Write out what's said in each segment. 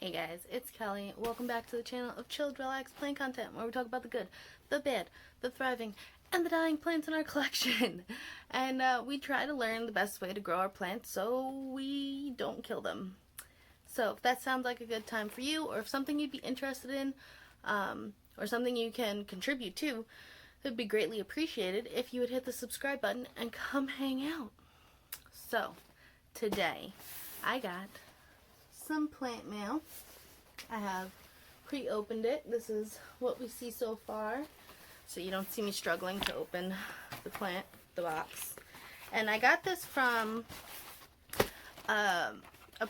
Hey guys, it's Kelly. Welcome back to the channel of chilled, relaxed plant content where we talk about the good, the bad, the thriving, and the dying plants in our collection. And we try to learn the best way to grow our plants so we don't kill them. So if that sounds like a good time for you, or if something you'd be interested in, or something you can contribute to, it would be greatly appreciated if you would hit the subscribe button and come hang out. So today I got some plant mail. I have pre-opened it. This is what we see so far, so you don't see me struggling to open the box. And I got this from a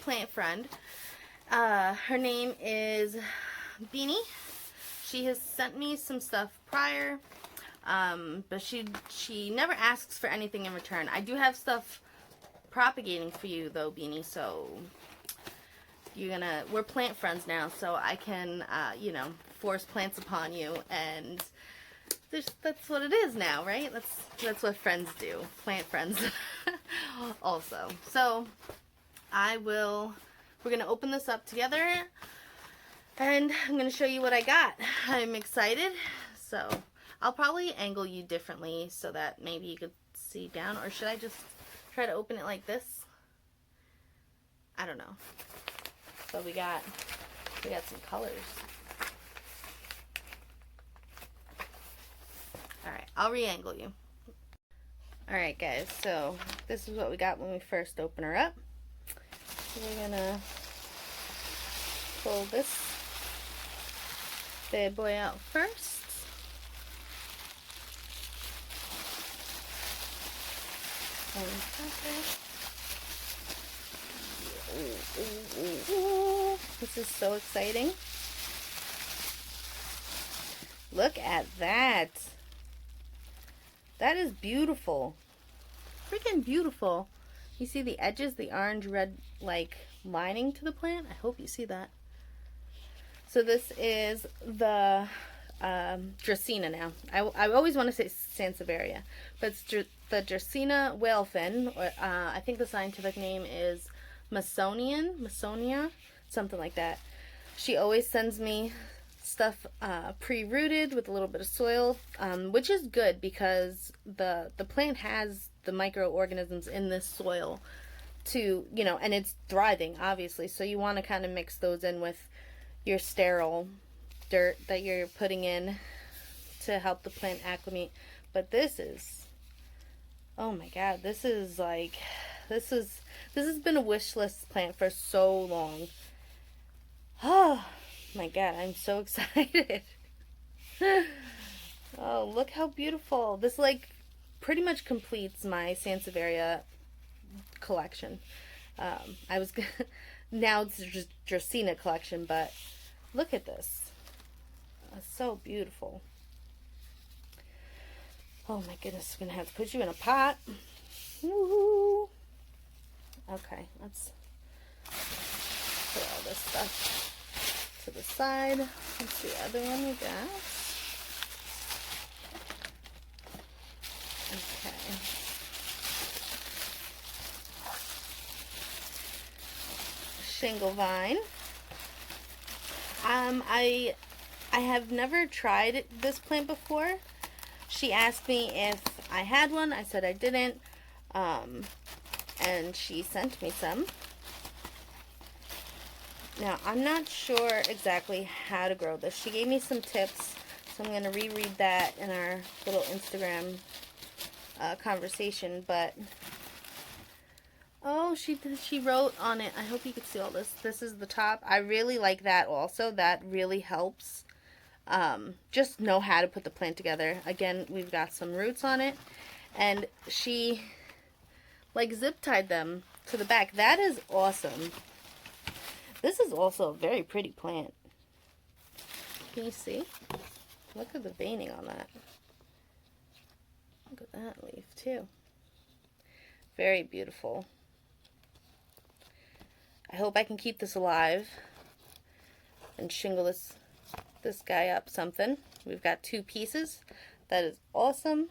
plant friend. Her name is Beanie. She has sent me some stuff prior, but she never asks for anything in return. I do have stuff propagating for you though, Beanie, so we're plant friends now, so I can, force plants upon you, and that's what it is now, right? That's what friends do, plant friends, also. So, we're gonna open this up together, and I'm gonna show you what I got. I'm excited, so I'll probably angle you differently so that maybe you could see down, or should I just try to open it like this? I don't know. So we got some colors. Alright, I'll re-angle you. Alright guys, so this is what we got when we first open her up. We're gonna pull this bad boy out first. Ooh, this is so exciting. Look at that. That is beautiful. Freaking beautiful. You see the edges, the orange red like lining to the plant? I hope you see that. So this is the Dracaena now. I always want to say Sansevieria, but it's the Dracaena whalefin. I think the scientific name is Masonia, something like that. She always sends me stuff pre-rooted with a little bit of soil, which is good because the plant has the microorganisms in this soil to, and it's thriving, obviously, so you want to kind of mix those in with your sterile dirt that you're putting in to help the plant acclimate. But this is, oh my god, this has been a wish list plant for so long. Oh my god, I'm so excited. Oh, look how beautiful. This pretty much completes my Sansevieria collection. Now it's just Dracaena collection, but look at this. It's so beautiful. Oh my goodness, I'm gonna have to put you in a pot. Woohoo! Okay, let's put all this stuff to the side. What's the other one we got? Okay. Shingle vine. I have never tried this plant before. She asked me if I had one. I said I didn't. And she sent me some. Now, I'm not sure exactly how to grow this. She gave me some tips, so I'm going to reread that in our little Instagram conversation, but oh, she wrote on it. I hope you could see all this. This is the top. I really like that also. That really helps. Just know how to put the plant together. Again, we've got some roots on it, and she zip tied them to the back. That is awesome. This is also a very pretty plant. Can you see? Look at the veining on that. Look at that leaf too. Very beautiful. I hope I can keep this alive and shingle this guy up something. We've got 2 pieces. That is awesome.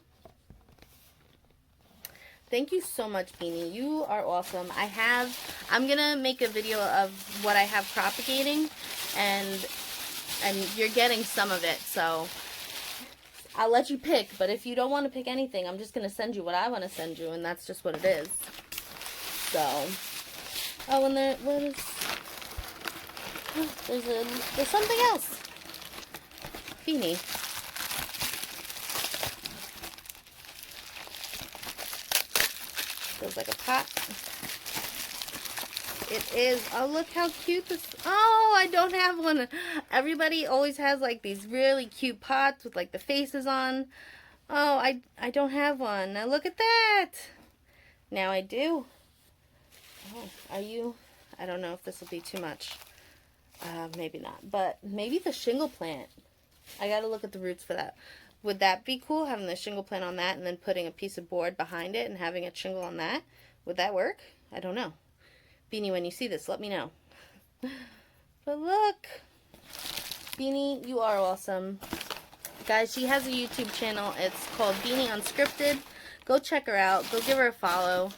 Thank you so much, Beanie. You are awesome. I'm gonna make a video of what I have propagating, and you're getting some of it, so I'll let you pick. But if you don't want to pick anything, I'm just gonna send you what I want to send you, and that's just what it is. So, oh, and there's something else. Beanie. Feels like a pot. It is. Oh, look how cute this. Oh, I don't have one. Everybody always has like these really cute pots with like the faces on. Oh, I don't have one. Now look at that. Now I do. Oh, are you? I don't know if this will be too much. Maybe not. But maybe the shingle plant. I gotta look at the roots for that. Would that be cool, having the shingle plant on that and then putting a piece of board behind it and having a shingle on that? Would that work? I don't know. Beanie, when you see this, let me know. But look. Beanie, you are awesome. Guys, she has a YouTube channel. It's called Beanie Unscripted. Go check her out. Go give her a follow.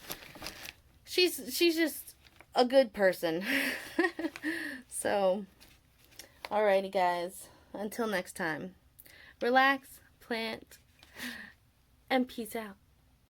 She's just a good person. So, alrighty guys. Until next time. Relax, plant, and peace out.